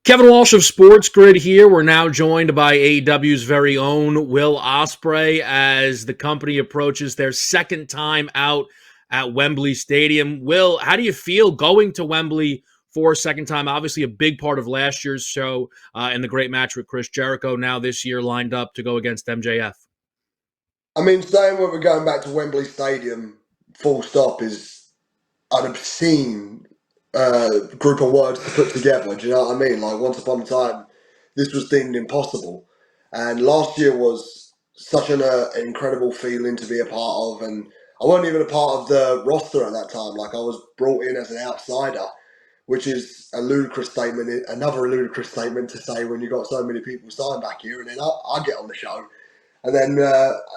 Kevin Walsh of SportsGrid here. We're now joined by AEW's very own Will Ospreay as the company approaches their second time out at Wembley Stadium. Will, how do you feel going to Wembley for a second time? Obviously, a big part of last year's show and the great match with Chris Jericho. Now this year lined up to go against MJF. I mean, saying when we're going back to Wembley Stadium, full stop, is an obscene group of words to put together. Do you know what I mean? Like, once upon a time, this was deemed impossible. And last year was such an incredible feeling to be a part of. And I wasn't even a part of the roster at that time. Like, I was brought in as an outsider, which is a ludicrous statement, another ludicrous statement to say when you got so many people signed back here. And then I get on the show. And then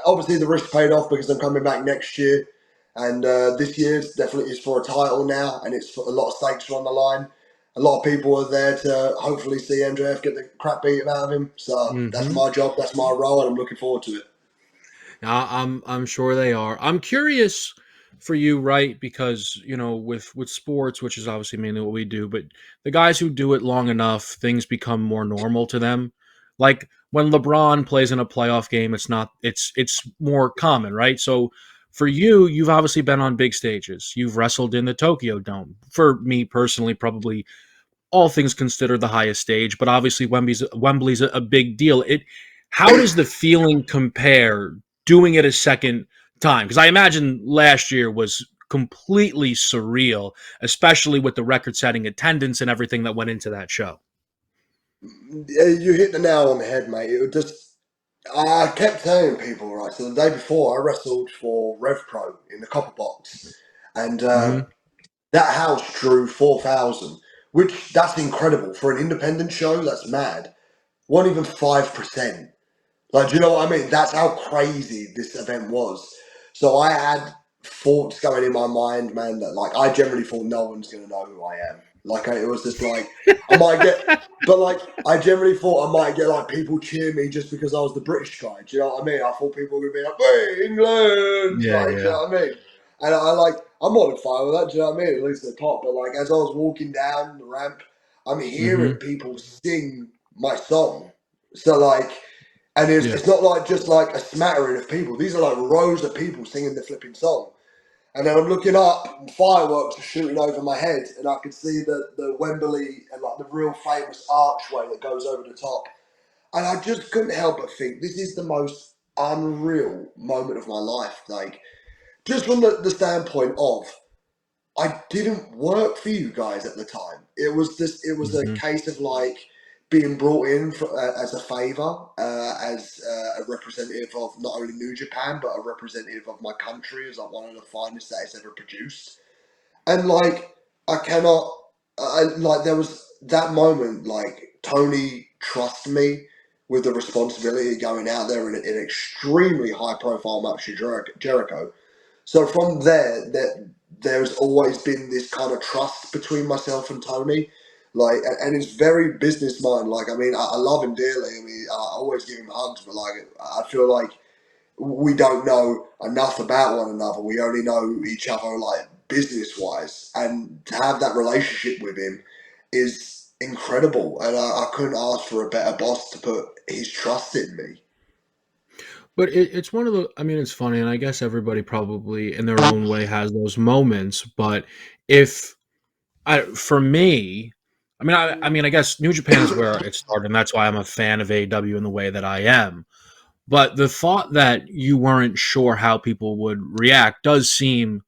obviously the risk paid off because I'm coming back next year. And this year definitely is for a title now, and it's for a lot of stakes are on the line. A lot of people are there to hopefully see MJF get the crap beat out of him. So that's my job, that's my role, and I'm looking forward to it. I'm sure they are. I'm curious for you, right? Because with sports, which is obviously mainly what we do, but the guys who do it long enough, things become more normal to them. Like when LeBron plays in a playoff game, it's more common, right? So for you, you've obviously been on big stages. You've wrestled in the Tokyo Dome. For me personally, probably all things considered the highest stage, but obviously Wembley's a big deal. How does the feeling compare doing it a second time? Because I imagine last year was completely surreal, especially with the record-setting attendance and everything that went into that show. You hit the nail on the head, mate. It was just, I kept telling people, right? So the day before, I wrestled for Rev Pro in the Copper Box. And Mm-hmm. that house drew 4,000, which that's incredible. For an independent show, that's mad. Wasn't even 5%. Like, do you know what I mean? That's how crazy this event was. So I had thoughts going in my mind, man, that like I generally thought no one's gonna know who I am. Like it was just like I might get, but like I generally thought I might get like people cheer me just because I was the British guy. Do you know what I mean? I thought people were gonna be like, "Hey, England!" Yeah, Like, do you yeah. know what I mean? And I'm on fire with that. Do you know what I mean? At least the top. But like as I was walking down the ramp, I'm hearing Mm-hmm. people sing my song. So like. And Yeah. it's not like just like a smattering of people. These are like rows of people singing the flipping song. And then I'm looking up, and fireworks are shooting over my head, and I can see the Wembley and like the real famous archway that goes over the top. And I just couldn't help but think this is the most unreal moment of my life. Like just from the standpoint of I didn't work for you guys at the time. It was a Mm-hmm. case of like being brought in for, as a favor, as a representative of not only New Japan but a representative of my country as like one of the finest that it's ever produced. And like I cannot, like there was that moment like Tony trusted me with the responsibility of going out there in an extremely high profile match with Jericho. So from there, there's always been this kind of trust between myself and Tony, like, and it's very business mind. Like, I mean, I love him dearly. I mean, I always give him hugs, but like, I feel like we don't know enough about one another. We only know each other like business wise, and to have that relationship with him is incredible. And I couldn't ask for a better boss to put his trust in me. But it's one of the, I mean, it's funny, and I guess everybody probably in their own way has those moments. But if for me, I guess New Japan is where it started, and that's why I'm a fan of AEW in the way that I am. But the thought that you weren't sure how people would react does seem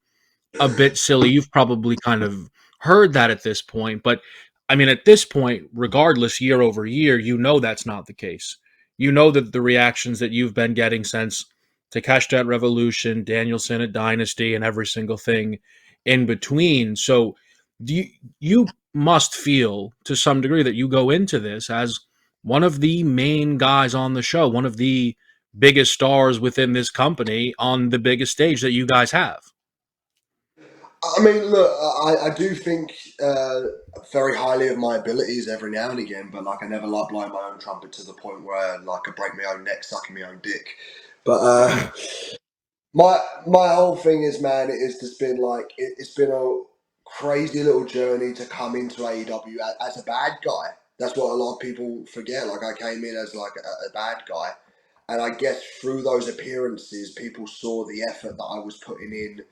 a bit silly. You've probably kind of heard that at this point, but I mean, at this point, regardless, year over year, you know that's not the case. You know that the reactions that you've been getting since Takeshita at Revolution, Danielson at Dynasty, and every single thing in between. So, you must feel to some degree that you go into this as one of the main guys on the show, one of the biggest stars within this company on the biggest stage that you guys have. I mean, look, I do think very highly of my abilities every now and again, but like I never like blowing my own trumpet to the point where like I break my own neck sucking my own dick. But my whole thing is, man, it's just been like it's been a crazy little journey to come into AEW as a bad guy. That's what a lot of people forget. Like I came in as like a bad guy, and I guess through those appearances, people saw the effort that I was putting in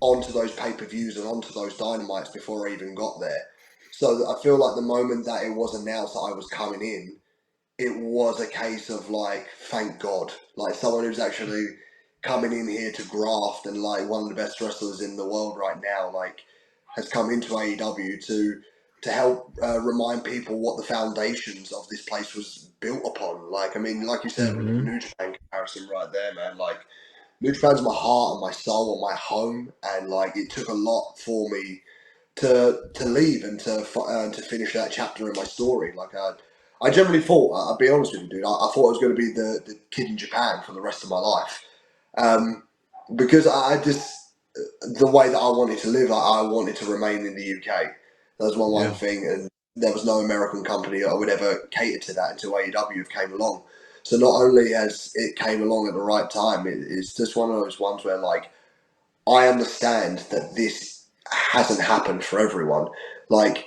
onto those pay per views and onto those dynamites before I even got there. So I feel like the moment that it was announced that I was coming in, it was a case of like, thank God, like someone who's actually coming in here to graft and like one of the best wrestlers in the world right now, like has come into AEW to help remind people what the foundations of this place was built upon. Like, I mean, like you said with the Hmm. New Japan comparison right there, man. Like, New Japan's my heart and my soul and my home, and like it took a lot for me to leave and to finish that chapter in my story. Like I generally thought, I'll be honest with you, dude, I thought I was going to be the kid in Japan for the rest of my life, um, because I just the way that I wanted to live, I wanted to remain in the UK. That was my one Yeah. thing, and there was no American company that would ever cater to that until AEW came along. So not only has it came along at the right time, it's just one of those ones where like I understand that this hasn't happened for everyone. Like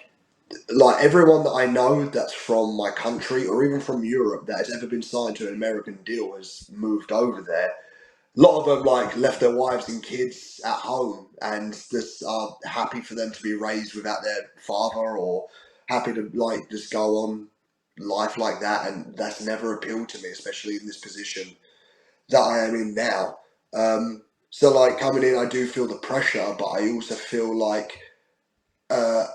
like everyone that I know that's from my country or even from Europe that has ever been signed to an American deal has moved over there. A lot of them like left their wives and kids at home and just are happy for them to be raised without their father or happy to like just go on life like that, and that's never appealed to me, especially in this position that I am in now. So like coming in, I do feel the pressure, but I also feel like uh,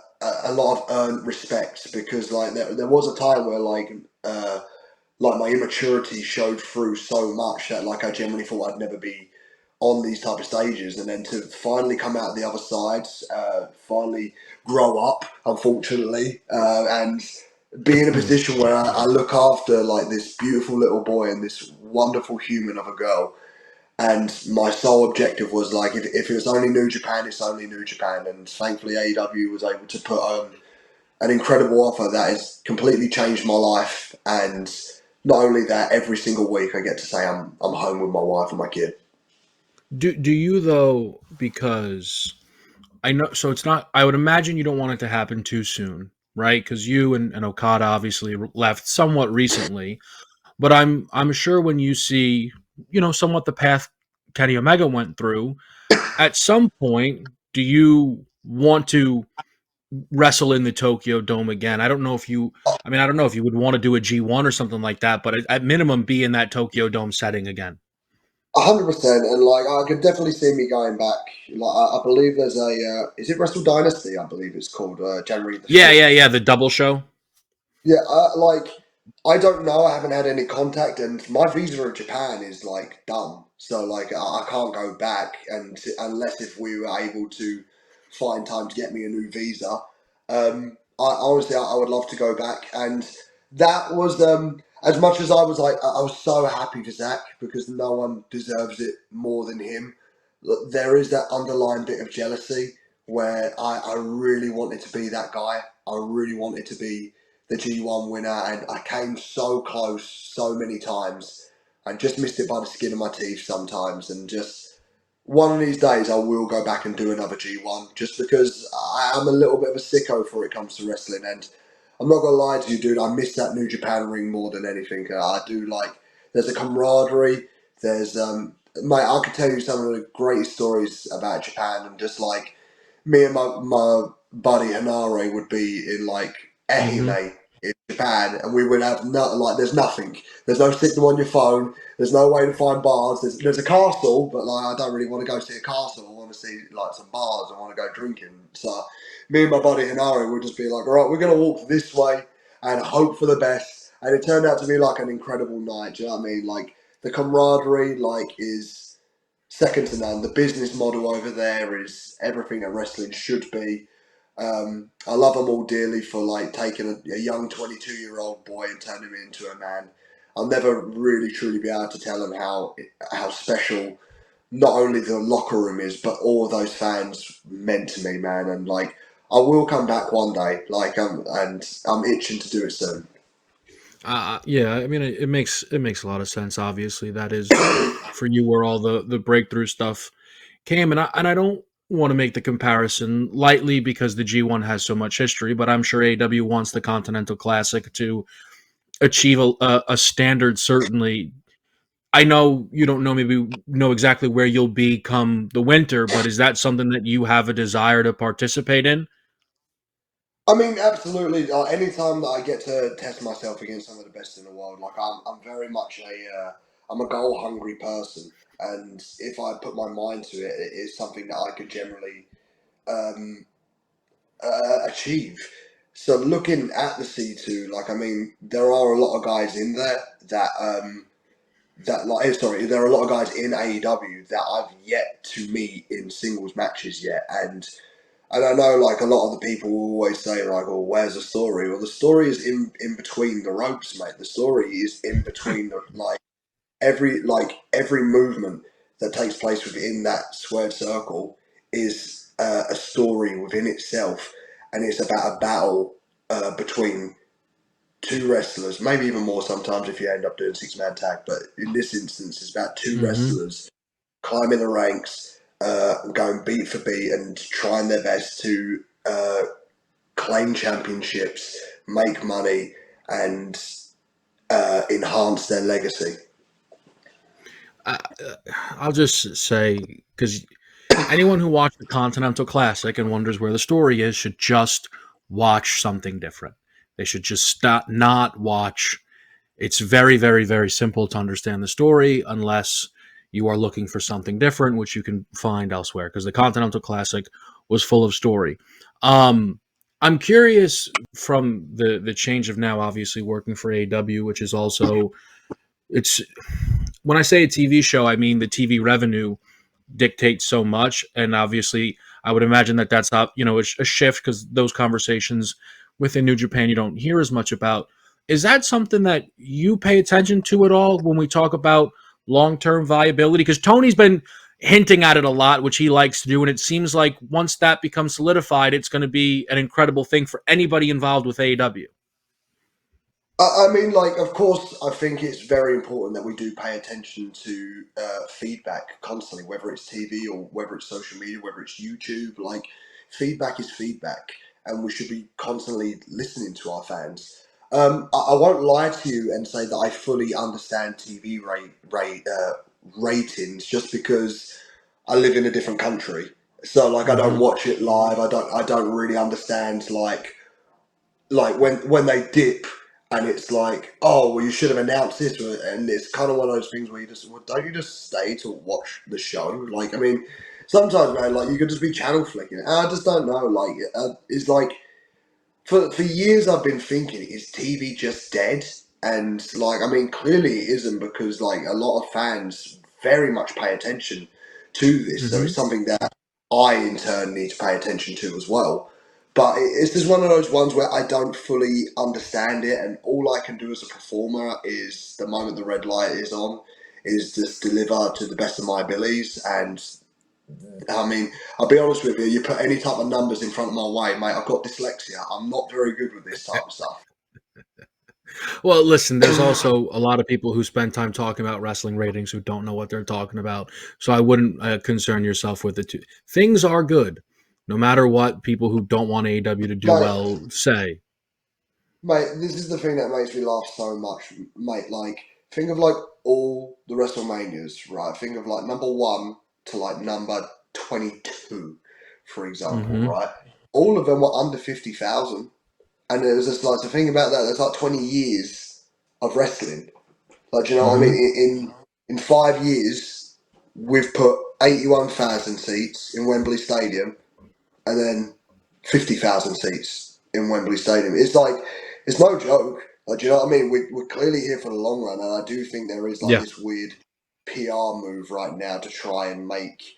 a lot of earned respect because like there was a time where like my immaturity showed through so much that like I generally thought I'd never be on these type of stages, and then to finally come out the other side, finally grow up, unfortunately, and be in a Hmm. position where I look after like this beautiful little boy and this wonderful human of a girl. And my sole objective was like, if it was only New Japan, it's only New Japan. And thankfully, AEW was able to put on an incredible offer that has completely changed my life. And not only that, every single week I get to say I'm home with my wife and my kid. Do you though? Because I know, so it's not. I would imagine you don't want it to happen too soon, right? Because you and Okada obviously left somewhat recently, but I'm sure when you see, somewhat the path Kenny Omega went through, at some point, do you want to wrestle in the Tokyo Dome again? I don't know if you. I mean, I don't know if you would want to do a G1 or something like that, but at minimum, be in that Tokyo Dome setting again. 100%, and like I could definitely see me going back. Like I believe there's a is it Wrestle Dynasty? I believe it's called January the Yeah, yeah, 5th. yeah. The double show. Yeah, like I don't know. I haven't had any contact, and my visa in Japan is like done. So like I can't go back, and unless if we were able to find time to get me a new visa. I honestly I would love to go back, and that was as much as I was like I was so happy for Zach because no one deserves it more than him. Look, there is that underlying bit of jealousy where I really wanted to be that guy. I really wanted to be the G1 winner, and I came so close so many times. I just missed it by the skin of my teeth sometimes, and just one of these days I will go back and do another G1 just because I am a little bit of a sicko for it comes to wrestling, and I'm not gonna lie to you, dude. I miss that New Japan ring more than anything. I do like. There's a camaraderie. There's mate. I could tell you some of the greatest stories about Japan, and just like me and my buddy Hanare would be in like Hmm. Ehime in Japan, and we would have there's nothing. There's no signal on your phone. There's no way to find bars. There's a castle, but like I don't really want to go see a castle. I want to see like some bars. I want to go drinking. So me and my buddy Hanare would just be like, all right, we're gonna walk this way and hope for the best. And it turned out to be like an incredible night. Do you know what I mean? Like the camaraderie, like is second to none. The business model over there is everything that wrestling should be. I love them all dearly for like taking a young 22-year-old boy and turning him into a man. I'll never really truly be able to tell them how special not only the locker room is, but all of those fans meant to me, man. And like I will come back one day, and I'm itching to do it soon. Yeah, I mean, it makes a lot of sense. Obviously, that is for you where all the breakthrough stuff came, and I don't. want to make the comparison lightly because the G1 has so much history, but I'm sure AEW wants the Continental Classic to achieve a standard. Certainly, I know you don't know exactly where you'll be come the winter, but is that something that you have a desire to participate in? I mean, absolutely. Anytime that I get to test myself against some of the best in the world, like I'm very much I'm a goal hungry person, and if I put my mind to it, it is something that I could generally um, achieve. So looking at the C2, like I mean, there are a lot of guys in there that there are a lot of guys in AEW that I've yet to meet in singles matches yet, and I know, like, a lot of the people will always say, like, "Oh, where's the story?" Well, the story is in between the ropes, mate. The story is in between the every movement that takes place within that squared circle is a story within itself, and it's about a battle between two wrestlers, maybe even more sometimes if you end up doing 6-man tag. But in this instance, it's about two Mm-hmm. wrestlers climbing the ranks, going beat for beat, and trying their best to claim championships, make money, and enhance their legacy. I, I'll just say because anyone who watched the Continental Classic and wonders where the story is should just watch something different. They should just stop, not watch. It's very, very, very simple to understand the story unless you are looking for something different, which you can find elsewhere. Because the Continental Classic was full of story. Um, I'm curious from the change of now, obviously working for AEW, which is also it's when I say a TV show, I mean the TV revenue dictates so much, and obviously I would imagine that that's not a shift because those conversations within New Japan you don't hear as much about. Is that something that you pay attention to at all when we talk about long-term viability? Because Tony's been hinting at it a lot, which he likes to do, and it seems like once that becomes solidified, it's going to be an incredible thing for anybody involved with AEW. I mean, like, of course, I think it's very important that we do pay attention to feedback constantly, whether it's TV or whether it's social media, whether it's YouTube. Like, feedback is feedback, and we should be constantly listening to our fans. I won't lie to you and say that I fully understand TV ratings just because I live in a different country. So, like, I don't Mm-hmm. watch it live. I don't really understand like when they dip and it's like, oh well, you should have announced this, and it's kind of one of those things where you just, well, don't you just stay to watch the show? Like, I mean, sometimes, man, like, you could just be channel flicking. And I just don't know. Like, it's like for years I've been thinking, is TV just dead? And like, I mean, clearly it isn't, because like a lot of fans very much pay attention to this. So Mm-hmm. it's something that I in turn need to pay attention to as well. But it's just one of those ones where I don't fully understand it, and all I can do as a performer is, the moment the red light is on, is just deliver to the best of my abilities. And I mean, I'll be honest with you, you put any type of numbers in front of my way, mate, I've got dyslexia. I'm not very good with this type of stuff. Well, listen, there's also a lot of people who spend time talking about wrestling ratings who don't know what they're talking about. So I wouldn't concern yourself with it too. Things are good, no matter what people who don't want AEW to do Mate, well say. mate, this is the thing that makes me laugh so much, mate. Like, think of like all the WrestleManias, right? Think of like number one to like number 22, for example, Mm-hmm. right? All of them were under 50,000. And it was just like, the thing about that, there's like 20 years of wrestling. Like, do you know what I mean? Mm-hmm. In 5 years, we've put 81,000 seats in Wembley Stadium, and then 50,000 seats in Wembley Stadium. It's like, it's no joke. Like, do you know what I mean? We're clearly here for the long run, and I do think there is like Yeah. this weird PR move right now to try and make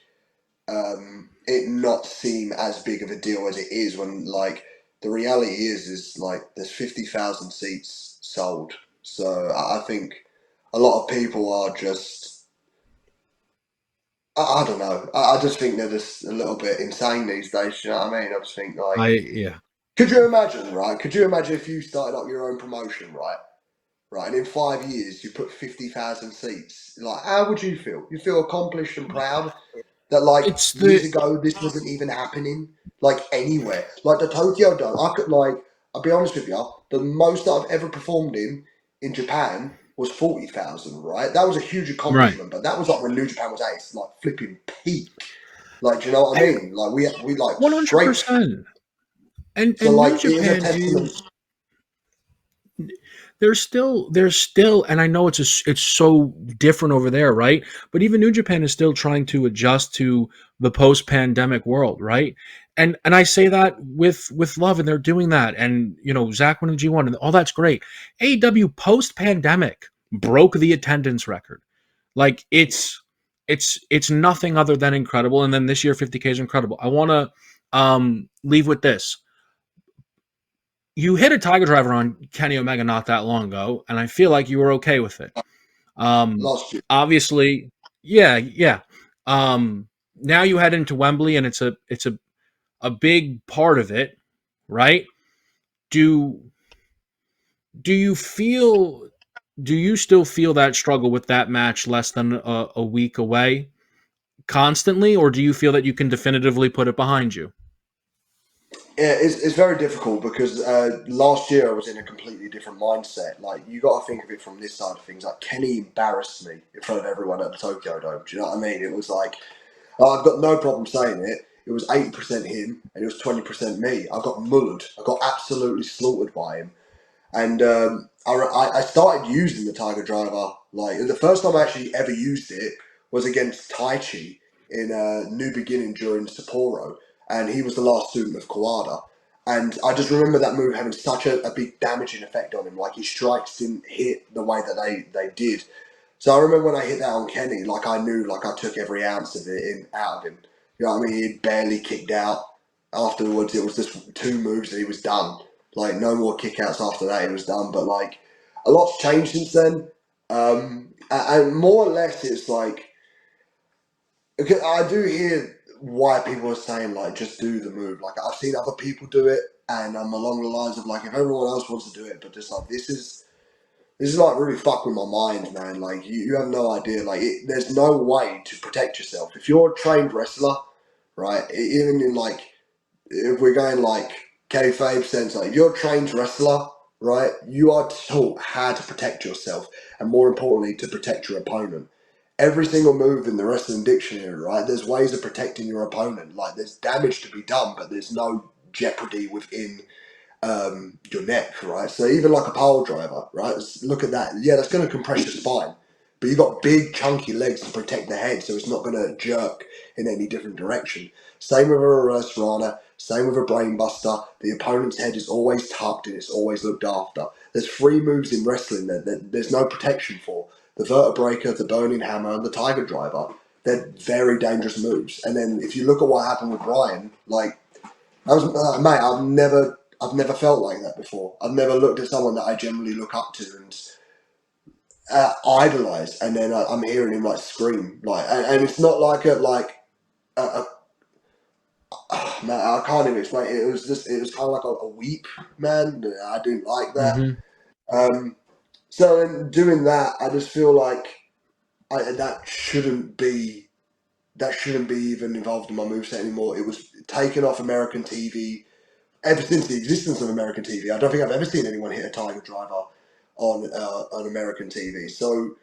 it not seem as big of a deal as it is, when like the reality is like there's 50,000 seats sold. So I think a lot of people are just, I don't know. I just think they're just a little bit insane these days. You know what I mean? I just think, like, Yeah. could you imagine, right? Could you imagine if you started up your own promotion, right? Right, and in 5 years you put 50,000 seats. Like, how would you feel? You feel accomplished and proud? That like It's years the ago this wasn't even happening like anywhere. Like the Tokyo Dome, I could like I'll be honest with you, the most that I've ever performed in Japan was 40,000. Right, that was a huge right. accomplishment, but that was like when New Japan was at its like flipping peak. Like, do you know what I And mean? Like we like straight. 100%. So And New like it is a Japan testament. is there's still, and I know it's so different over there, right? But even New Japan is still trying to adjust to the post-pandemic world, right? And I say that with love, and they're doing that. And Zach winning G1 and all that's great. AEW post-pandemic broke the attendance record. Like it's nothing other than incredible. And then this year 50K is incredible. I want to leave with this. You hit a Tiger Driver on Kenny Omega not that long ago, and I feel like you were okay with it. Um, Last year. Obviously, yeah, yeah. Now you head into Wembley, and it's a big part of it, right? Do do you feel? Do you still feel that struggle with that match less than a week away constantly, or do you feel that you can definitively put it behind you? Yeah, it's very difficult because last year I was in a completely different mindset. Like you got to think of it from this side of things. Like Kenny embarrassed me in front of everyone at the Tokyo Dome. Do you know what I mean? It was like I've got no problem saying it. It was 80% him and it was 20% me. I got mullered. I got absolutely slaughtered by him. And I started using the Tiger Driver. Like the first time I actually ever used it was against Taichi in New Beginning during Sapporo, and he was the last student of Kawada. And I just remember that move having such a big damaging effect on him. Like his strikes didn't hit the way that they did. So I remember when I hit that on Kenny, like I knew, like I took every ounce of it out of him. You know what I mean? He barely kicked out. Afterwards, it was just two moves and he was done. Like no more kickouts after that, he was done. But like a lot's changed since then. And more or less, it's like okay, I do hear why people are saying like just do the move. Like I've seen other people do it, and I'm along the lines of like if everyone else wants to do it, but just like this is like really fuck with my mind, man. Like you have no idea. Like there's no way to protect yourself if you're a trained wrestler, right? Even in like if we're going like kayfabe sense, like if you're a trained wrestler, right, you are taught how to protect yourself, and more importantly, to protect your opponent. Every single move in the wrestling dictionary, right? There's ways of protecting your opponent. Like there's damage to be done, but there's no jeopardy within your neck, right? So even like a pile driver, right? Look at that. Yeah, that's going to compress your spine, but you got big chunky legs to protect the head, so it's not going to jerk in any different direction. Same with a reverse rana. Same with a brainbuster. The opponent's head is always tucked and it's always looked after. There's three moves in wrestling that there's no protection for: the vertebreaker, the burning hammer, and the tiger driver. They're very dangerous moves. And then if you look at what happened with Brian, like I was, mate, I've never felt like that before. I've never looked at someone that I generally look up to and idolize, and then I'm hearing him like scream, like, and it's not like a man, I can't even explain. It was kind of like a weep, man. I didn't like that. Mm-hmm. Um, so in doing that, I just feel like that shouldn't be even involved in my moveset anymore. It was taken off American TV ever since the existence of American TV. I don't think I've ever seen anyone hit a Tiger Driver on American TV. So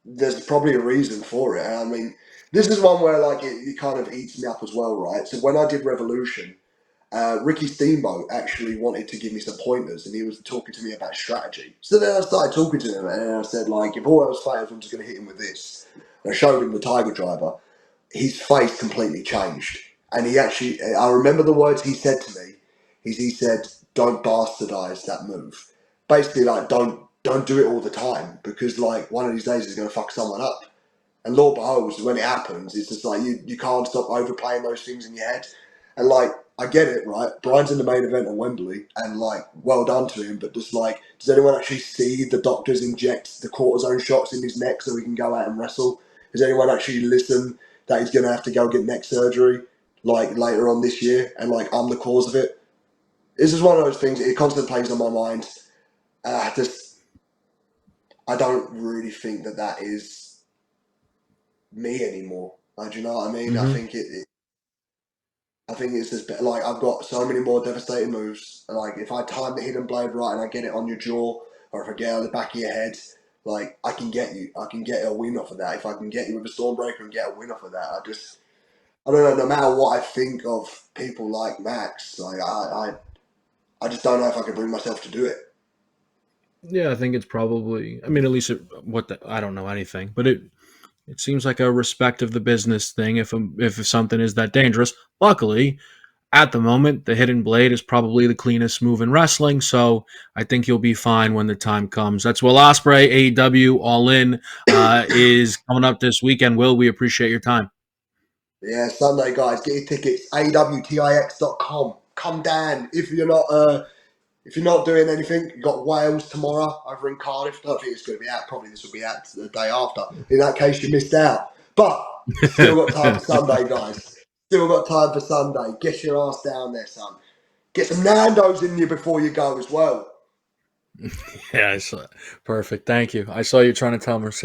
there's probably a reason for it. And I mean, this is one where like it kind of eats me up as well, right? So when I did Revolution, Ricky Steamboat actually wanted to give me some pointers, and he was talking to me about strategy. So then I started talking to him, and I said like, if all else fails, I'm just going to hit him with this. And I showed him the Tiger Driver. His face completely changed. And he actually, I remember the words he said to me. He said, "Don't bastardize that move." Basically, like, don't do it all the time because, like, one of these days is going to fuck someone up. And Lord beholds, when it happens, it's just like you can't stop overplaying those things in your head. And like, I get it, right? Brian's in the main event at Wembley, and like, well done to him. But just like, does anyone actually see the doctors inject the cortisone shots in his neck so he can go out and wrestle? Does anyone actually listen that he's going to have to go get neck surgery like later on this year? And like, I'm the cause of it. This is one of those things. It constantly plays on my mind. Just, I don't really think that is me anymore. Do you know what I mean? Hmm. I think it's just like I've got so many more devastating moves. Like if I time the hidden blade right and I get it on your jaw, or if I get it on the back of your head, like I can get you. I can get a win off of that. If I can get you with a Stormbreaker and get a win off of that, I don't know. No matter what I think of people like Max, like I just don't know if I can bring myself to do it. Yeah, I think it's probably. I mean, at least I don't know anything, but it seems like a respect of the business thing. If something is that dangerous, luckily at the moment the hidden blade is probably the cleanest move in wrestling. So I think you'll be fine when the time comes. That's Will Ospreay, AEW All In is coming up this weekend. Will, we appreciate your time. Yeah, Sunday, guys, get your tickets. awtix.com. Come down if you're not. If you're not doing anything, you've got Wales tomorrow over in Cardiff. I don't think it's going to be out. Probably this will be out the day after. In that case, you missed out. But still got time for Sunday, guys. Still got time for Sunday. Get your ass down there, son. Get some Nando's in you before you go as well. Yeah, I saw. Perfect. Thank you. I saw you trying to tell Mercedes.